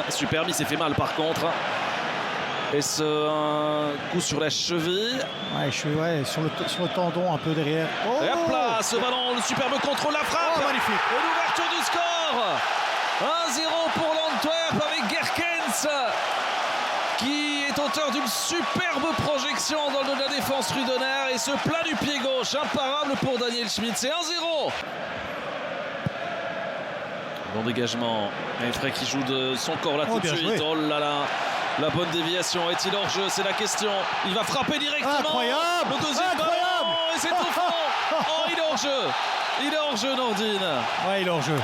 Superbe, il s'est fait mal par contre. Et un coup sur la cheville. Ouais, sur le tendon un peu derrière. Oh, et hop là, ce ballon, le superbe contrôle, la frappe. Magnifique. Et l'ouverture du score. 1-0 pour l'Antwerp avec Gerkens, qui est auteur d'une superbe projection dans le dos de la défense Rudener. Et ce plat du pied gauche, imparable pour Daniel Schmidt. C'est 1-0. Bon dégagement. Frey qui joue de son corps là tout de suite. Joué. Oh là là. La bonne déviation. Est-il hors jeu? C'est la question. Il va frapper directement. Incroyable. Le deuxième ballon. Et c'est au fond. Oh, il est hors jeu. Il est hors jeu, Nordine. Ouais, il est hors jeu.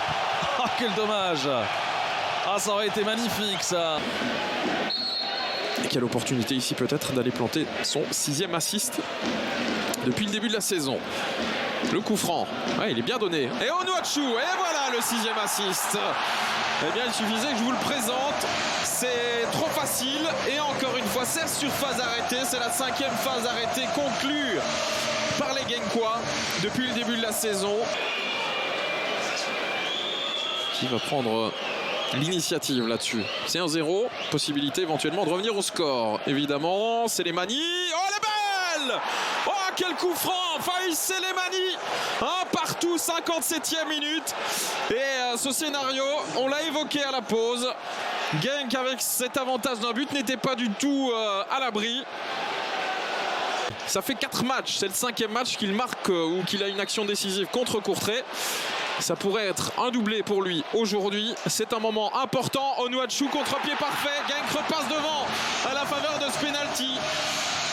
Oh, quel dommage. Ah, ça aurait été magnifique, ça. Et quelle opportunité ici peut-être d'aller planter son 6e assist depuis le début de la saison. Le coup franc, ouais, il est bien donné. Et Onuachu, et voilà le 6e assist. Eh bien, il suffisait que je vous le présente. C'est trop facile. Et encore une fois, 16 sur phase arrêtée. C'est la 5e phase arrêtée conclue par les Genkois depuis le début de la saison. Qui va prendre l'initiative là-dessus? C'est 1-0. Possibilité éventuellement de revenir au score. Évidemment, c'est Slimani. Oh, la balle! Oh, quel coup franc! Faïs Slimani! Un partout, 57e minute. Et ce scénario, on l'a évoqué à la pause. Genk, avec cet avantage d'un but, n'était pas du tout à l'abri. Ça fait 4 matchs. C'est le 5e match qu'il marque ou qu'il a une action décisive contre Courtrai. Ça pourrait être un doublé pour lui aujourd'hui. C'est un moment important. Onuachu, contre-pied parfait. Genk repasse devant à la faveur de ce penalty.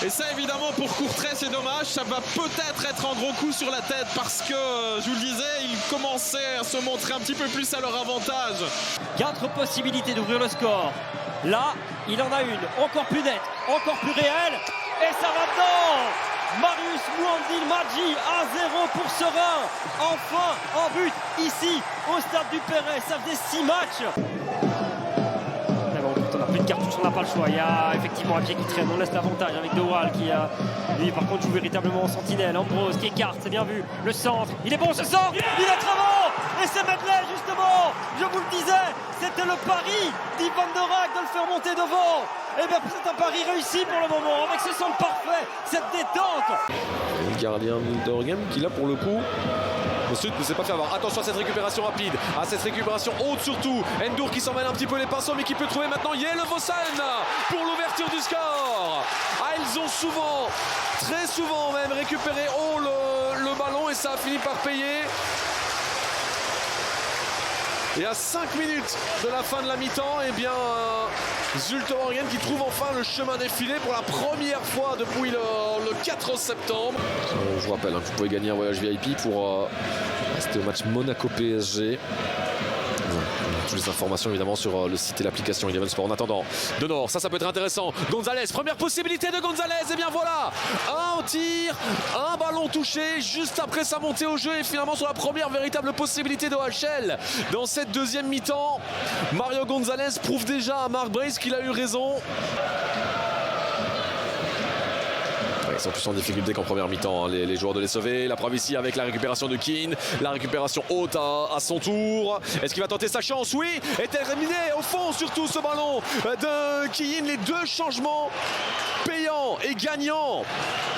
Et ça, évidemment, pour Courtrai, c'est dommage. Ça va peut-être être un gros coup sur la tête parce que, je vous le disais, ils commençaient à se montrer un petit peu plus à leur avantage. 4 possibilités d'ouvrir le score. Là, il en a une encore plus nette, encore plus réelle. Et ça va dedans. Marius Mouandil Madji, 1-0 pour Serein. Enfin, en but, ici, au stade du Perret. Ça faisait 6 matchs. On n'a plus de cartouche, on n'a pas le choix. Il y a effectivement un pied qui traîne, on laisse l'avantage avec De Waal qui lui par contre joue véritablement en sentinelle. Ambrose qui écarte, c'est bien vu. Le centre, il est bon ce centre, il est très bon. Et c'est Medley justement, je vous le disais, c'était le pari d'Ivan Dorak de le faire monter devant. Et bien c'est un pari réussi pour le moment, avec ce centre parfait, cette détente. Le gardien d'Orgem qui là pour le coup ensuite ne s'est pas fait avoir. Attention à cette récupération rapide, à cette récupération haute surtout. Endur qui s'en mêle un petit peu les pinceaux mais qui peut trouver maintenant Yelevosen pour l'ouverture du score. Ah, ils ont souvent, très souvent même récupéré haut le ballon et ça a fini par payer. Et à 5 minutes de la fin de la mi-temps, eh bien, Zulte Waregem qui trouve enfin le chemin défilé pour la première fois depuis le 4 septembre. Je vous rappelle que vous pouvez gagner un voyage VIP pour c'était au match Monaco-PSG. Toutes les informations évidemment sur le site et l'application Eleven Sport. En attendant, de Nord, ça peut être intéressant. Gonzalez, première possibilité de Gonzalez. Et bien voilà, un tir, un ballon touché juste après sa montée au jeu. Et finalement sur la première véritable possibilité de OHL dans cette deuxième mi-temps, Mario Gonzalez prouve déjà à Mark Brace qu'il a eu raison. Ils sont plus en difficulté qu'en première mi-temps, hein, les joueurs de les sauver. La preuve ici avec la récupération de Keane. La récupération haute à son tour. Est-ce qu'il va tenter sa chance? Oui. Et terminé au fond surtout ce ballon de Keane. Les deux changements payants et gagnants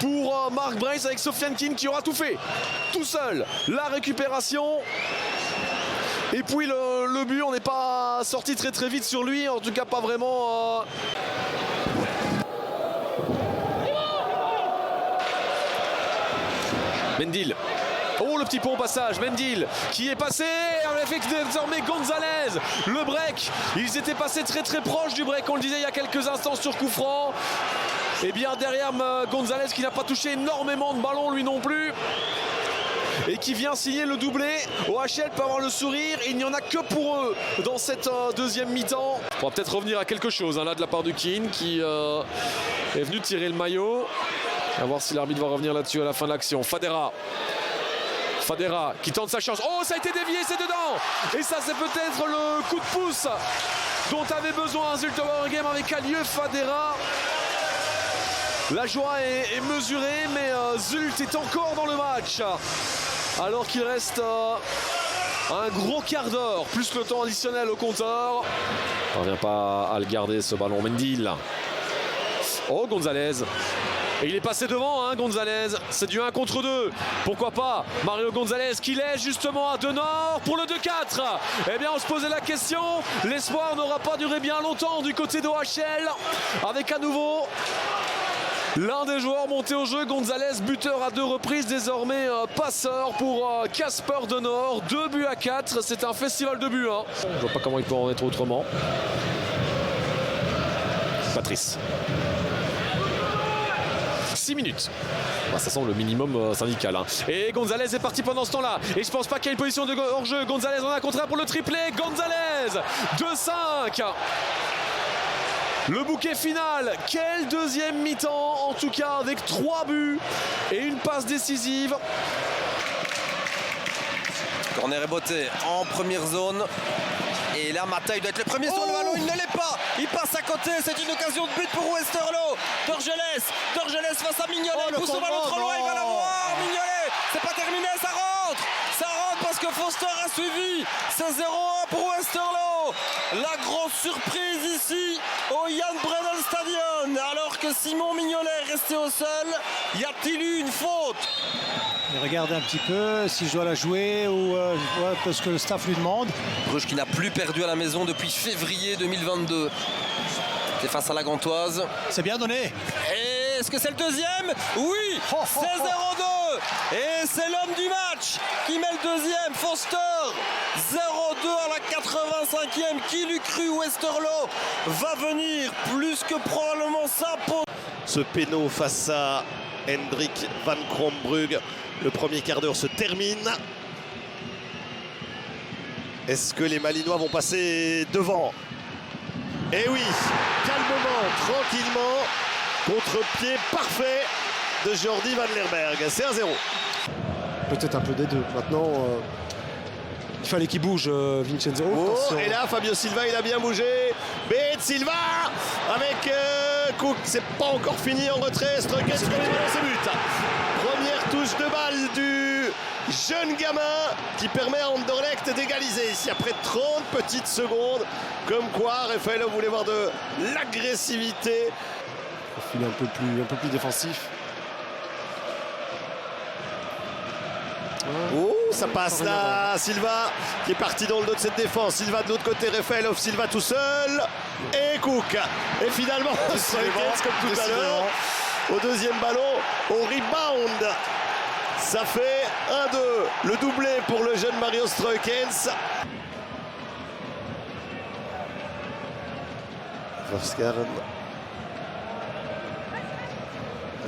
pour Mark Brace avec Sofiane Keane qui aura tout fait tout seul. La récupération. Et puis le but, on n'est pas sorti très vite sur lui. En tout cas pas vraiment... Mendil. Oh, le petit pont au passage. Mendil qui est passé avec désormais Gonzalez. Le break. Ils étaient passés très proches du break. On le disait il y a quelques instants sur coup franc. Et bien derrière Gonzalez qui n'a pas touché énormément de ballons lui non plus. Et qui vient signer le doublé. OHL peut avoir le sourire. Il n'y en a que pour eux dans cette deuxième mi-temps. On va peut-être revenir à quelque chose hein, là de la part de Keane qui est venu tirer le maillot. À voir si l'arbitre va revenir là-dessus à la fin de l'action. Fadera qui tente sa chance. Oh, ça a été dévié, c'est dedans. Et ça, c'est peut-être le coup de pouce dont avait besoin Zulte Waregem avec Alieu Fadera. La joie est mesurée, mais Zulte est encore dans le match. Alors qu'il reste Un gros quart d'heure, plus le temps additionnel au compteur. On ne parvient pas à le garder ce ballon. Mendil. Oh, Gonzalez. Et il est passé devant, hein, Gonzalez. C'est du 1 contre 2. Pourquoi pas Mario Gonzalez qui laisse justement à Denord pour le 2-4. Eh bien, on se posait la question. L'espoir n'aura pas duré bien longtemps du côté d'OHL. Avec à nouveau l'un des joueurs montés au jeu, Gonzalez, buteur à 2 reprises, désormais passeur pour Casper Denord. 2-4. C'est un festival de buts. Hein. Je vois pas comment il peut en être autrement. Patrice. 6 minutes. Bah, ça semble le minimum syndical. Hein. Et Gonzalez est parti pendant ce temps-là. Et je pense pas qu'il y ait une position de hors-jeu. Gonzalez en a contre un pour le triplé. Gonzalez 2-5. Le bouquet final. Quel deuxième mi-temps. En tout cas avec 3 buts et une passe décisive. Corner est botté en première zone. Et là, Mataï doit être le premier sur le ballon. Il ne l'est pas. Il passe à côté. C'est une occasion de but pour Westerlo. Dorgelès face à Mignolet. Il pousse le ballon trop loin. Il va l'avoir. Mignolet. C'est pas terminé. Ça rentre. Ça rentre parce que Foster a suivi. C'est 0-1 pour Westerlo. La grosse surprise ici au Jan Bredel Stadion. Alors que Simon Mignolet est resté au sol. Y a-t-il eu une faute? Regarde un petit peu si je dois la jouer ou parce que le staff lui demande. Bruges qui n'a plus perdu à la maison depuis février 2022. C'est face à la Gantoise. C'est bien donné. Et est-ce que c'est le deuxième? Oui, c'est 0-2. Et c'est l'homme du match qui met le deuxième. Foster. 0-2 à la 85e. Qui l'eût cru? Westerlo va venir plus que probablement s'imposer. Ce péno face à Hendrik van Krombrug. Le premier quart d'heure se termine. Est-ce que les Malinois vont passer devant? Eh oui, calmement, tranquillement, contre-pied parfait de Jordi Van Lerberg. C'est 1-0. Peut-être un peu des deux. Maintenant, il fallait qu'il bouge, Vincenzo. Oh, et là, Fabio Silva, il a bien bougé. Beat Silva avec Cook. C'est pas encore fini en retrait. Struikens, c'est but. Première touche de balle du jeune gamin qui permet à Anderlecht d'égaliser ici après 30 petites secondes. Comme quoi, Raphaël voulait voir de l'agressivité. Il est un peu plus défensif. Oh, ça passe là, Silva qui est parti dans le dos de cette défense. Silva de l'autre côté, Raphaël Silva tout seul. Et Cook. Et finalement, Struikens comme tout à l'heure. Au deuxième ballon, au rebound. Ça fait 1-2. Le doublé pour le jeune Mario Struikens. Verskaren.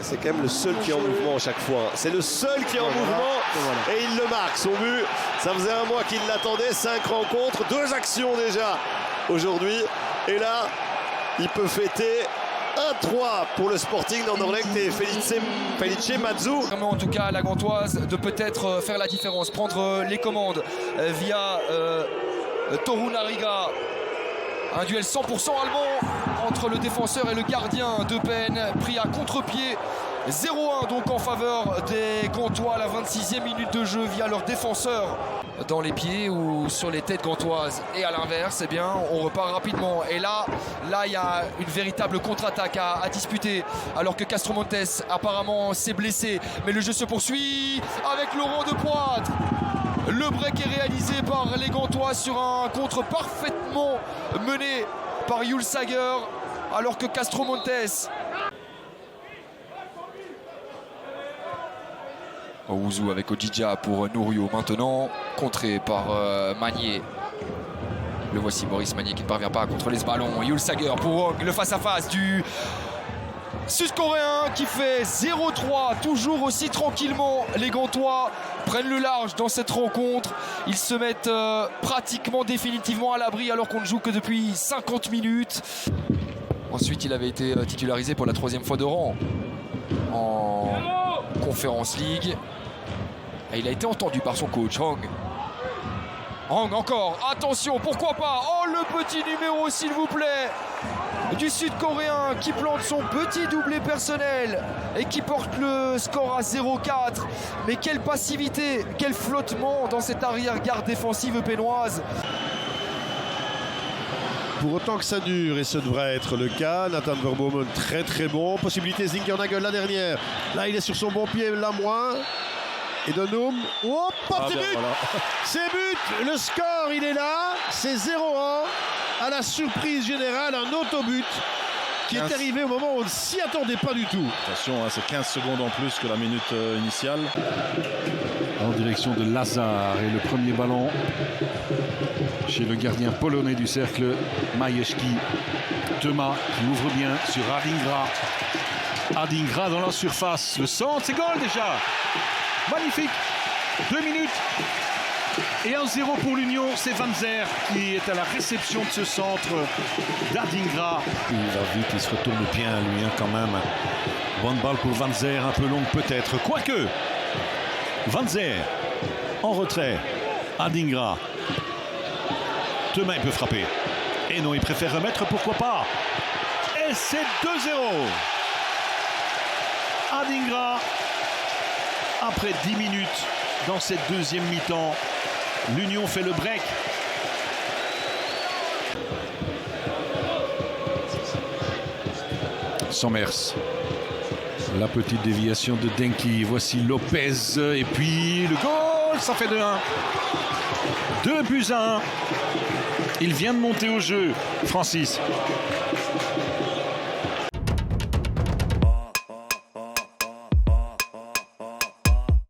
C'est quand même le seul qui est en mouvement à chaque fois. C'est le seul qui est en mouvement et il le marque. Son but, ça faisait un mois qu'il l'attendait. 5 rencontres, 2 actions déjà aujourd'hui. Et là, il peut fêter 1-3 pour le Sporting d'Anderlecht et Felice Mazzu. Vraiment en tout cas à la Gantoise de peut-être faire la différence, prendre les commandes via Toru Nariga. Un duel 100% allemand entre le défenseur et le gardien de Pen, pris à contre-pied. 0-1 donc en faveur des Gantois à la 26e minute de jeu via leur défenseur. Dans les pieds ou sur les têtes gantoises. Et à l'inverse, eh bien, on repart rapidement. Et là, il y a une véritable contre-attaque à disputer. Alors que Castromontes apparemment s'est blessé. Mais le jeu se poursuit avec Laurent Depoitre. Le break est réalisé par les Gantois sur un contre parfaitement mené par Jules Sager. Alors que Castromontes... Ouzou avec Odidja pour Nourio maintenant, contré par Magnier. Le voici Maurice Magnier qui ne parvient pas à contrôler ce ballon. Jules Sager pour le face-à-face du Sud-Coréen qui fait 0-3. Toujours aussi tranquillement, les Gantois prennent le large dans cette rencontre. Ils se mettent pratiquement définitivement à l'abri alors qu'on ne joue que depuis 50 minutes. Ensuite, il avait été titularisé pour la 3e fois de rang en Conference League. Et il a été entendu par son coach Hong. Encore, attention, pourquoi pas. Oh, le petit numéro, s'il vous plaît, du Sud-Coréen qui plante son petit doublé personnel et qui porte le score à 0-4. Mais quelle passivité, quel flottement dans cette arrière-garde défensive pénoise. Pour autant que ça dure, et ce devrait être le cas, Nathan Verbomen très très bon. Possibilité Zinkernagel la dernière. Là, il est sur son bon pied, là moins. Et Donum, oh, petit but voilà. C'est but, le score il est là, c'est 0-1. À la surprise générale, un autobut qui est arrivé au moment où on ne s'y attendait pas du tout. Attention, hein, c'est 15 secondes en plus que la minute initiale. En direction de Lazare et le premier ballon chez le gardien polonais du cercle, Majewski. Thomas qui ouvre bien sur Adingra. Adingra dans la surface, le centre, c'est goal déjà. Magnifique, 2 minutes et 1-0 pour l'Union. C'est Van Zer qui est à la réception de ce centre d'Adingra. Il va vite, il se retourne bien lui quand même. Bonne balle pour Van Zer, un peu longue peut-être, quoique. Van Zer en retrait, Adingra. Thomas peut frapper. Et non, il préfère remettre, pourquoi pas. Et c'est 2-0. Adingra. Après 10 minutes dans cette deuxième mi-temps, l'Union fait le break. Sommers. La petite déviation de Denki. Voici Lopez. Et puis le goal, ça fait 2-1. 2-1. Il vient de monter au jeu, Francis.